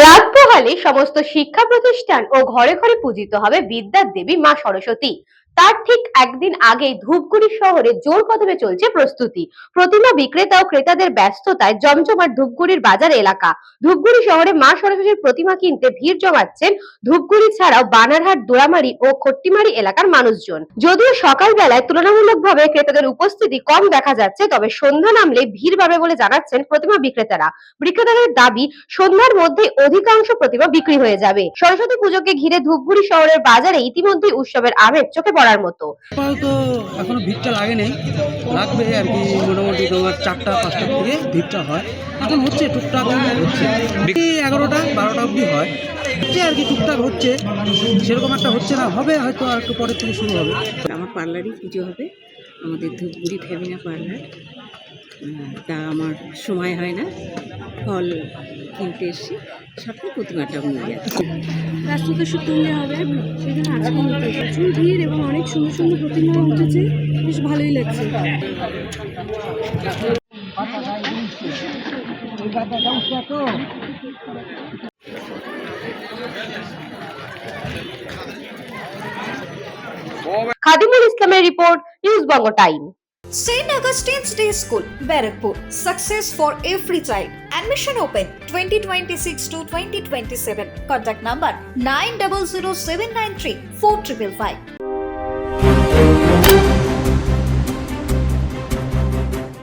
রাত পোহালে সমস্ত শিক্ষা প্রতিষ্ঠান ও ঘরে ঘরে পূজিত হবে বিদ্যার দেবী মা সরস্বতী। তার ঠিক একদিন আগেই ধূপগুড়ি শহরে জোর কদমে চলছে প্রস্তুতি। প্রতিমা বিক্রেতা ও ক্রেতাদের ব্যস্ততায় জমজমাট ধূপগুড়ির বাজার এলাকা। ধূপগুড়ি শহরে মা সরস্বতীর প্রতিমা কিনতে ভিড় জমাচ্ছেন ধূপগুড়ি ছাড়াও বানারহাট, দোড়ামারি ও খট্টিমারি এলাকার মানুষজন। যদিও সকালবেলায় তুলনামূলকভাবে ক্রেতাদের উপস্থিতি কম দেখা যাচ্ছে, তবে সন্ধ্যা নামলে ভিড় বাড়বে বলে জানাচ্ছেন প্রতিমা বিক্রেতারা। বিক্রেতাদের দাবি, সন্ধ্যার মধ্যে অধিকাংশ প্রতিমা বিক্রি হয়ে যাবে। সরস্বতী পুজোকে ঘিরে ধূপগুড়ি শহরের বাজারে ইতিমধ্যেই উৎসবের আমেজ চোখে পড়ার মতো। তো এখনো ভিড়টা লাগে নেই, লাগবে আর কি। মোটামুটি তোমার 4টা-5টা থেকে ভিড়টা হয়, এখন হচ্ছে টুকটাক হচ্ছে। 11টা-12টা অবধি হয়, হচ্ছে আর কি, টুকটাক হচ্ছে, সেরকম একটা হচ্ছে না, হবে হয়তো আর একটু পরের থেকে শুরু হবে। আমার পার্লারই পুজো হবে, আমাদের ধূপগুড়ি ফ্যামিনা পার্লার। তা আমার সময় হয় না, ফল কিনতে এসছি, সাথে প্রতিমাটা নিয়ে যাচ্ছি। রাস্তাতে শুধু তুললে হবে, সেই জন্য আজকে নিতে প্রচুর ভিড় এবং অনেক সুন্দর সুন্দর প্রতিমা উঠেছে, বেশ ভালোই লাগছে। খাদিমুল ইসলামের report, news Banga time. St. Augustine's Day School, Barakpur. Success for every child. Admission open 2026 to 2027. Contact number 900793 4555.